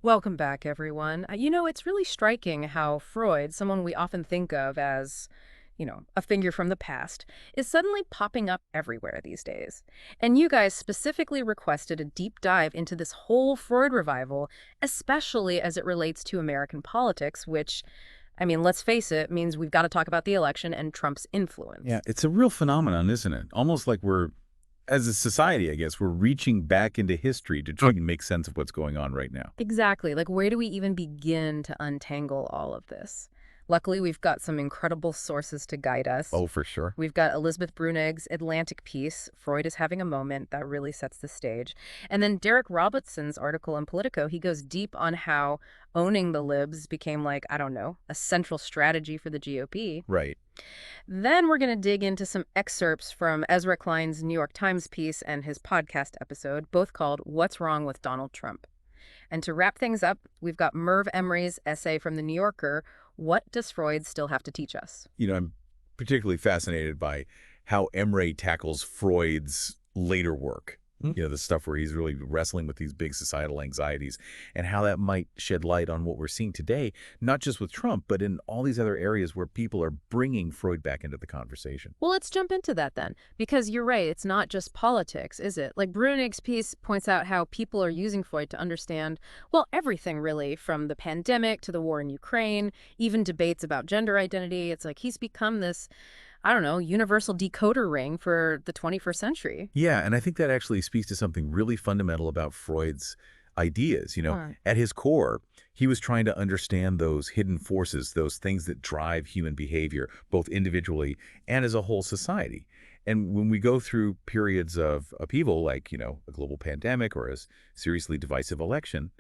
Welcome back, everyone. It's really striking how Freud, someone we often think of as, a figure from the past, is suddenly popping up everywhere these days. And you guys specifically requested a deep dive into this whole Freud revival, especially as it relates to American politics, which, let's face it, means we've got to talk about the election and Trump's Yeah, influence. it's a real phenomenon, isn't it? Almost like as a society, I guess, we're reaching back into history to try and make sense of what's going on right now. Exactly. Like, where do we even begin to untangle all of this? Luckily, we've got some incredible sources to guide us. Oh, for sure. We've got Elizabeth Brunig's Atlantic piece, Freud is Having a Moment, that really sets the stage. And then Derek Robertson's article in Politico, he goes deep on how owning the libs became like, I don't know, a central strategy for the GOP. Right. Then we're going to dig into some excerpts from Ezra Klein's New York Times piece and his podcast episode, both called What's Wrong with Donald Trump? And to wrap things up, we've got Merv Emery's essay from The New Yorker, What Does Freud Still Have to Teach Us? I'm particularly fascinated by how Emre tackles Freud's later work. The stuff where he's really wrestling with these big societal anxieties and how that might shed light on what we're seeing today, not just with Trump, but in all these other areas where people are bringing Freud back into the conversation. Well, let's jump into that then, because you're right, it's not just politics, is it? Like Brunig's piece points out how people are using Freud to understand, well, everything really, from the pandemic to the war in Ukraine, even debates about gender identity. It's like he's become this, I don't know, universal decoder ring for the 21st century. Yeah, and I think that actually speaks to something really fundamental about Freud's ideas. Huh. At his core, he was trying to understand those hidden forces, those things that drive human behavior, both individually and as a whole society. And when we go through periods of upheaval, like, a global pandemic or a seriously divisive election,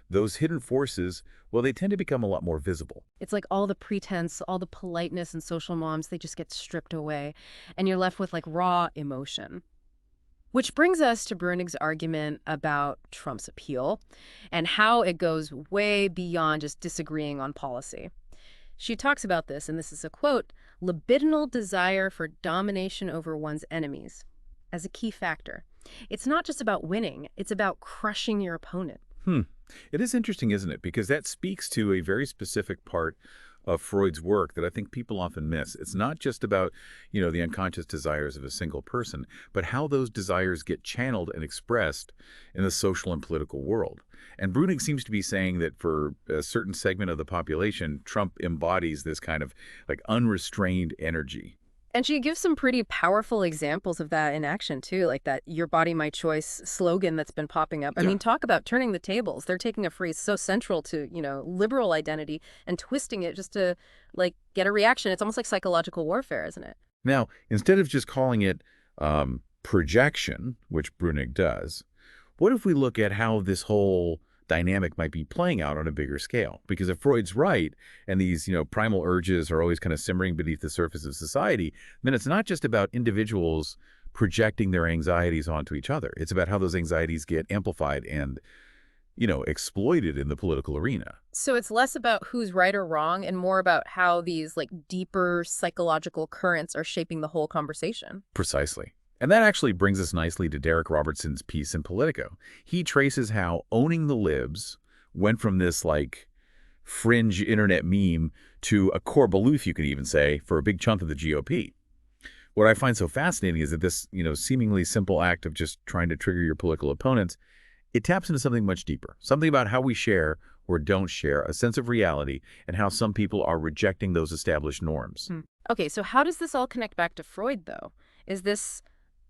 those hidden forces, well, they tend to become a lot more visible. It's like all the pretense, all the politeness and social norms, they just get stripped away, and you're left with like raw emotion. Which brings us to Brunig's argument about Trump's appeal and how it goes way beyond just disagreeing on policy. She talks about this, and this is a quote, libidinal desire for domination over one's enemies as a key factor. It's not just about winning, it's about crushing your opponent. Hmm. It is interesting, isn't it? Because that speaks to a very specific part of Freud's work that I think people often miss. It's not just about, the unconscious desires of a single person, but how those desires get channeled and expressed in the social and political world. And Brunig seems to be saying that for a certain segment of the population, Trump embodies this kind of like unrestrained energy. And she gives some pretty powerful examples of that in action, too, like that your body, my choice slogan that's been popping up. I Yeah. mean, talk about turning the tables. They're taking a phrase so central to, liberal identity and twisting it just to, like, get a reaction. It's almost like psychological warfare, isn't it? Now, instead of just calling it projection, which Brunig does, what if we look at how this whole dynamic might be playing out on a bigger scale? Because if Freud's right, and these, primal urges are always kind of simmering beneath the surface of society, then it's not just about individuals projecting their anxieties onto each other. It's about how those anxieties get amplified and, exploited in the political arena. So it's less about who's right or wrong and more about how these, like, deeper psychological currents are shaping the whole conversation. Precisely. And that actually brings us nicely to Derek Robertson's piece in Politico. He traces how owning the libs went from this like fringe internet meme to a core belief, you could even say, for a big chunk of the GOP. What I find so fascinating is that this, seemingly simple act of just trying to trigger your political opponents, it taps into something much deeper, something about how we share or don't share a sense of reality and how some people are rejecting those established norms. Okay, so how does this all connect back to Freud, though? Is this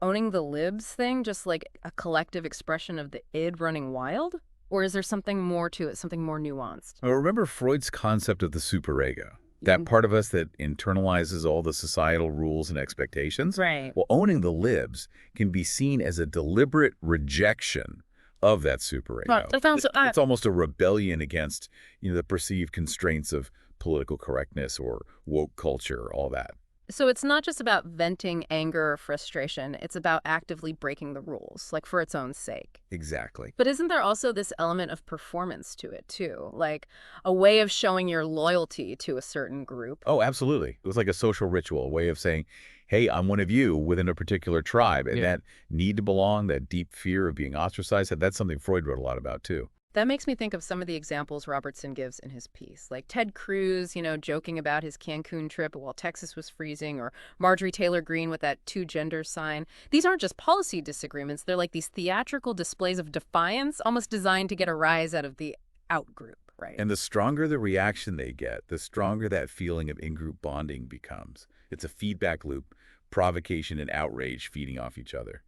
owning the libs thing just like a collective expression of the id running wild? Or is there something more to it, something more nuanced? Well, remember Freud's concept of the superego, that part of us that internalizes all the societal rules and expectations? Right. Well, owning the libs can be seen as a deliberate rejection of that superego. It's almost a rebellion against, the perceived constraints of political correctness or woke culture, all that. So it's not just about venting anger or frustration, it's about actively breaking the rules, like for its own sake. Exactly. But isn't there also this element of performance to it, too? Like a way of showing your loyalty to a certain group? Oh, absolutely. It was like a social ritual, a way of saying, hey, I'm one of you within a particular tribe. And that need to belong, that deep fear of being ostracized, that's something Freud wrote a lot about, too. That makes me think of some of the examples Robertson gives in his piece, like Ted Cruz, joking about his Cancun trip while Texas was freezing, or Marjorie Taylor Greene with that two-gender sign. These aren't just policy disagreements. They're like these theatrical displays of defiance, almost designed to get a rise out of the out-group, right? And the stronger the reaction they get, the stronger that feeling of in-group bonding becomes. It's a feedback loop, provocation and outrage feeding off each other,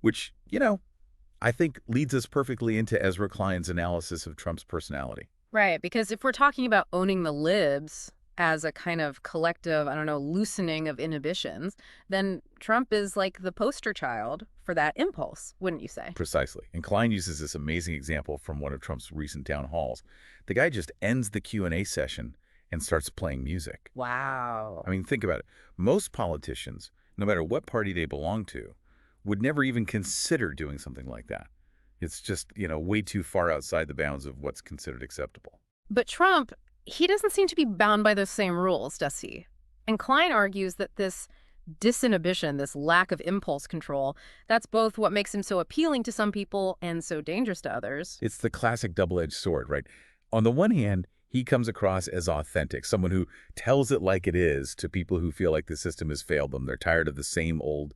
which, I think leads us perfectly into Ezra Klein's analysis of Trump's personality. Right, because if we're talking about owning the libs as a kind of collective, I don't know, loosening of inhibitions, then Trump is like the poster child for that impulse, wouldn't you say? Precisely. And Klein uses this amazing example from one of Trump's recent town halls. The guy just ends the Q&A session and starts playing music. Wow. I mean, think about it. Most politicians, no matter what party they belong to, would never even consider doing something like that. It's just, way too far outside the bounds of what's considered acceptable. But Trump, he doesn't seem to be bound by those same rules, does he? And Klein argues that this disinhibition, this lack of impulse control, that's both what makes him so appealing to some people and so dangerous to others. It's the classic double-edged sword, right? On the one hand, he comes across as authentic, someone who tells it like it is to people who feel like the system has failed them. They're tired of the same old,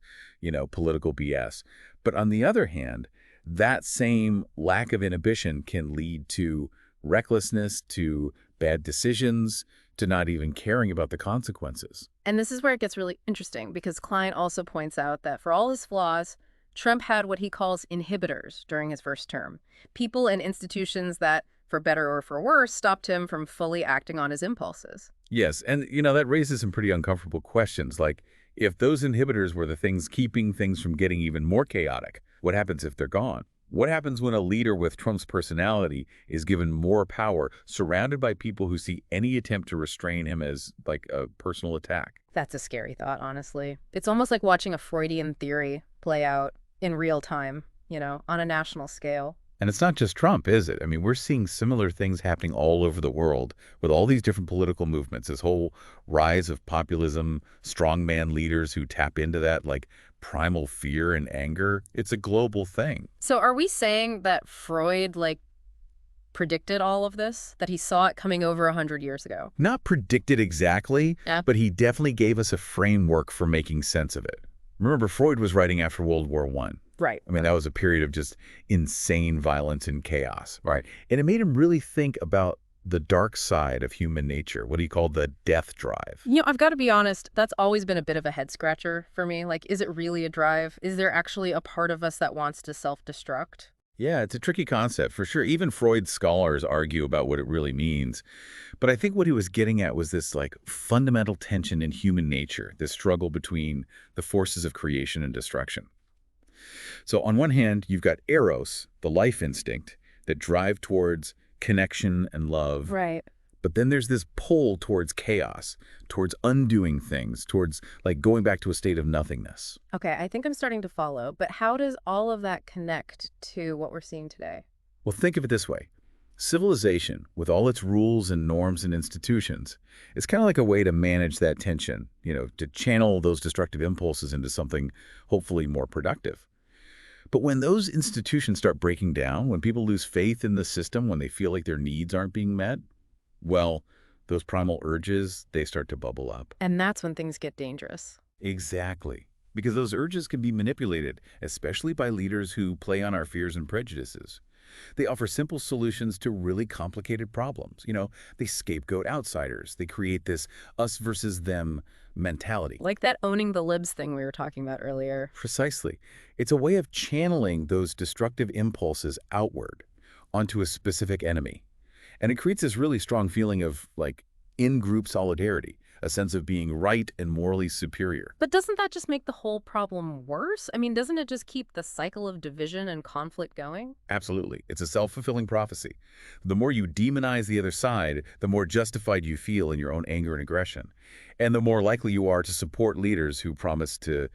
political BS. But on the other hand, that same lack of inhibition can lead to recklessness, to bad decisions, to not even caring about the consequences. And this is where it gets really interesting, because Klein also points out that for all his flaws, Trump had what he calls inhibitors during his first term. People and institutions that, for better or for worse, stopped him from fully acting on his impulses. Yes, and that raises some pretty uncomfortable questions, like if those inhibitors were the things keeping things from getting even more chaotic, what happens if they're gone? What happens when a leader with Trump's personality is given more power, surrounded by people who see any attempt to restrain him as like a personal attack? That's a scary thought, honestly. It's almost like watching a Freudian theory play out in real time, on a national scale. And it's not just Trump, is it? I mean, we're seeing similar things happening all over the world with all these different political movements, this whole rise of populism, strongman leaders who tap into that like primal fear and anger. It's a global thing. So are we saying that Freud, predicted all of this? That he saw it coming over 100 years ago? Not predicted exactly, Yeah. but he definitely gave us a framework for making sense of it. Remember, Freud was writing after World War I. Right. I mean, that was a period of just insane violence and chaos, right? And it made him really think about the dark side of human nature, what he called the death drive. I've got to be honest, that's always been a bit of a head scratcher for me. Like, is it really a drive? Is there actually a part of us that wants to self-destruct? Yeah, it's a tricky concept for sure. Even Freud scholars argue about what it really means. But I think what he was getting at was this like fundamental tension in human nature, this struggle between the forces of creation and destruction. So on one hand, you've got eros, the life instinct, that drive towards connection and love. Right. But then there's this pull towards chaos, towards undoing things, towards like going back to a state of nothingness. Okay, I think I'm starting to follow. But how does all of that connect to what we're seeing today? Well, think of it this way. Civilization, with all its rules and norms and institutions, is kind of like a way to manage that tension, to channel those destructive impulses into something hopefully more productive. But when those institutions start breaking down, when people lose faith in the system, when they feel like their needs aren't being met, well, those primal urges, they start to bubble up. And that's when things get dangerous. Exactly. Because those urges can be manipulated, especially by leaders who play on our fears and prejudices. They offer simple solutions to really complicated problems. They scapegoat outsiders. They create this us versus them mentality. Like that owning the libs thing we were talking about earlier. Precisely. It's a way of channeling those destructive impulses outward onto a specific enemy. And it creates this really strong feeling of like in-group solidarity, a sense of being right and morally superior. But doesn't that just make the whole problem worse? I mean, doesn't it just keep the cycle of division and conflict going? Absolutely. It's a self-fulfilling prophecy. The more you demonize the other side, the more justified you feel in your own anger and aggression. And the more likely you are to support leaders who promise to,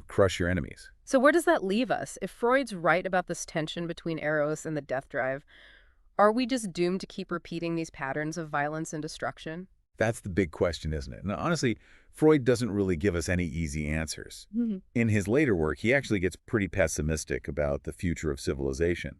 crush your enemies. So where does that leave us? If Freud's right about this tension between eros and the death drive, are we just doomed to keep repeating these patterns of violence and destruction? That's the big question, isn't it? Now, honestly, Freud doesn't really give us any easy answers. In his later work, he actually gets pretty pessimistic about the future of civilization.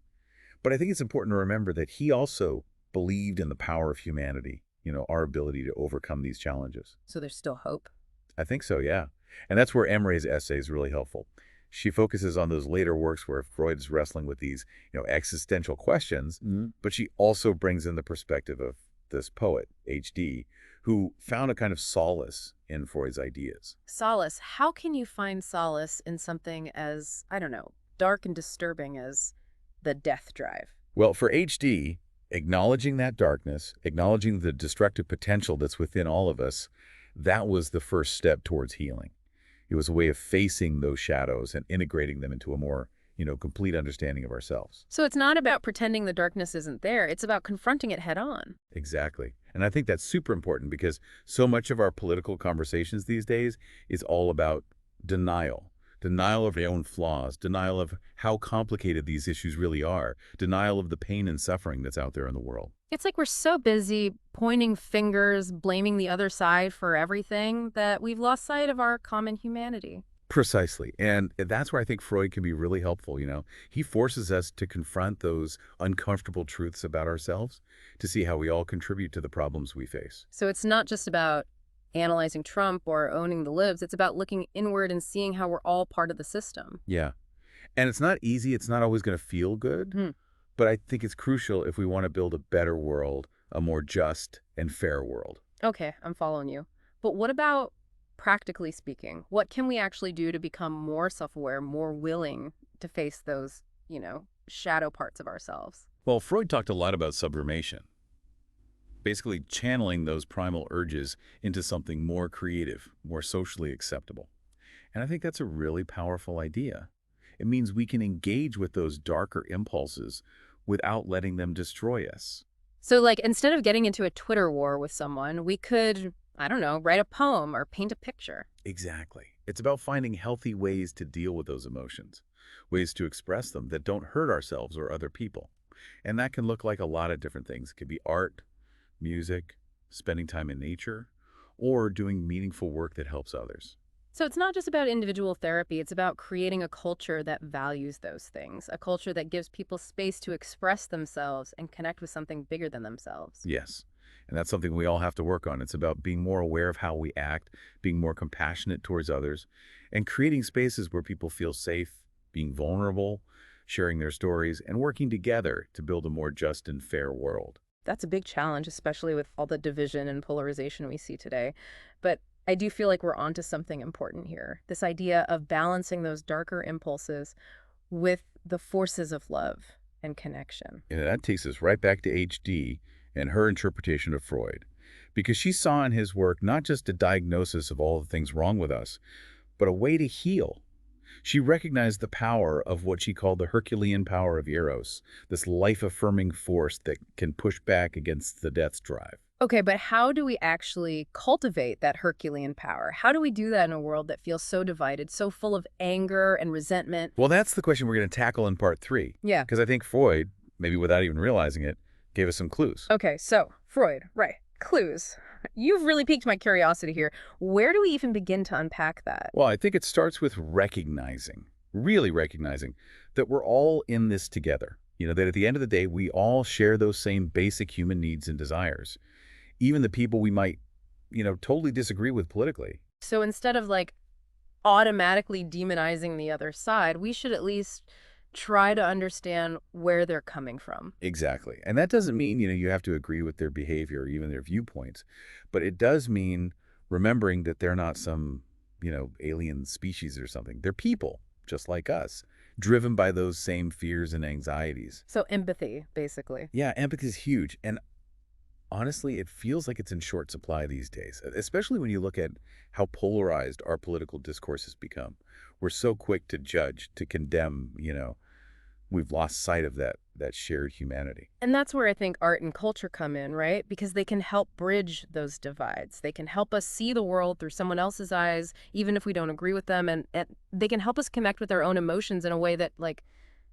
But I think it's important to remember that he also believed in the power of humanity, our ability to overcome these challenges. So there's still hope. I think so, yeah. And that's where Emre's essay is really helpful. She focuses on those later works where Freud's wrestling with these, existential questions, but she also brings in the perspective of this poet, H.D., who found a kind of solace in Freud's ideas. Solace. How can you find solace in something as, I don't know, dark and disturbing as the death drive? Well, for H.D., acknowledging that darkness, acknowledging the destructive potential that's within all of us, that was the first step towards healing. It was a way of facing those shadows and integrating them into a more, complete understanding of ourselves. So it's not about pretending the darkness isn't there. It's about confronting it head on. Exactly. And I think that's super important because so much of our political conversations these days is all about denial. Denial of your own flaws, denial of how complicated these issues really are, denial of the pain and suffering that's out there in the world. It's like we're so busy pointing fingers, blaming the other side for everything that we've lost sight of our common humanity. Precisely. And that's where I think Freud can be really helpful. He forces us to confront those uncomfortable truths about ourselves to see how we all contribute to the problems we face. So it's not just about analyzing Trump or owning the libs. It's about looking inward and seeing how we're all part of the system. Yeah. And it's not easy. It's not always going to feel good. But I think it's crucial if we want to build a better world, a more just and fair world. Okay, I'm following you. But what about practically speaking? What can we actually do to become more self-aware, more willing to face those, shadow parts of ourselves? Well, Freud talked a lot about sublimation, basically channeling those primal urges into something more creative, more socially acceptable. And I think that's a really powerful idea. It means we can engage with those darker impulses without letting them destroy us. So, like, instead of getting into a Twitter war with someone, we could, I don't know, write a poem or paint a picture. Exactly. It's about finding healthy ways to deal with those emotions, ways to express them that don't hurt ourselves or other people. And that can look like a lot of different things. It could be art, music, spending time in nature, or doing meaningful work that helps others. So it's not just about individual therapy, it's about creating a culture that values those things, a culture that gives people space to express themselves and connect with something bigger than themselves. Yes. And that's something we all have to work on. It's about being more aware of how we act, being more compassionate towards others, and creating spaces where people feel safe, being vulnerable, sharing their stories, and working together to build a more just and fair world. That's a big challenge, especially with all the division and polarization we see today. But I do feel like we're onto something important here. This idea of balancing those darker impulses with the forces of love and connection. And that takes us right back to H.D. and her interpretation of Freud, because she saw in his work not just a diagnosis of all the things wrong with us, but a way to heal. She recognized the power of what she called the Herculean power of Eros, this life-affirming force that can push back against the death drive. Okay, but how do we actually cultivate that Herculean power? How do we do that in a world that feels so divided, so full of anger and resentment? Well, that's the question we're going to tackle in part 3. Yeah. Because I think Freud, maybe without even realizing it, gave us some clues. Okay, so Freud, right. Clues. You've really piqued my curiosity here. Where do we even begin to unpack that? Well, I think it starts with recognizing, really recognizing, that we're all in this together. That at the end of the day, we all share those same basic human needs and desires. Even the people we might, totally disagree with politically. So instead of like automatically demonizing the other side, we should at least try to understand where they're coming from. Exactly. And that doesn't mean, you have to agree with their behavior or even their viewpoints. But it does mean remembering that they're not some, alien species or something. They're people, just like us, driven by those same fears and anxieties. So empathy, basically. Yeah, empathy is huge. And honestly, it feels like it's in short supply these days, especially when you look at how polarized our political discourse has become. We're so quick to judge, to condemn, we've lost sight of that shared humanity. And that's where I think art and culture come in, right? Because they can help bridge those divides. They can help us see the world through someone else's eyes, even if we don't agree with them. And they can help us connect with our own emotions in a way that, like,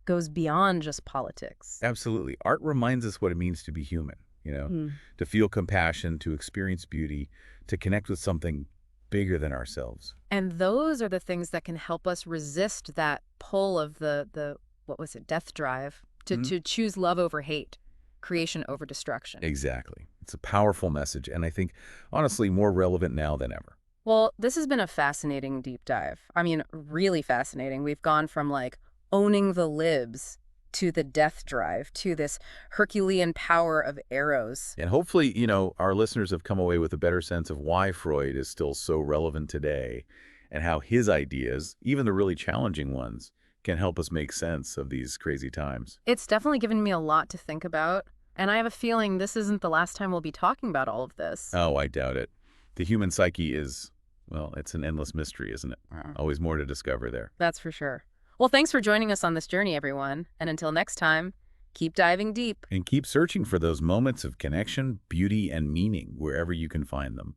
goes beyond just politics. Absolutely. Art reminds us what it means to be human, to feel compassion, to experience beauty, to connect with something bigger than ourselves. And those are the things that can help us resist that pull of the what was it, death drive To choose love over hate, creation over destruction. Exactly. It's a powerful message, and I think, honestly, more relevant now than ever. Well, this has been a fascinating deep dive. I mean, really fascinating. We've gone from like owning the libs to the death drive to this Herculean power of arrows. And hopefully, our listeners have come away with a better sense of why Freud is still so relevant today and how his ideas, even the really challenging ones, can help us make sense of these crazy times. It's definitely given me a lot to think about, and I have a feeling this isn't the last time we'll be talking about all of this. Oh, I doubt it. The human psyche is, well, it's an endless mystery, isn't it? Always more to discover there. That's for sure. Well, thanks for joining us on this journey, everyone. And until next time, keep diving deep. And keep searching for those moments of connection, beauty, and meaning wherever you can find them.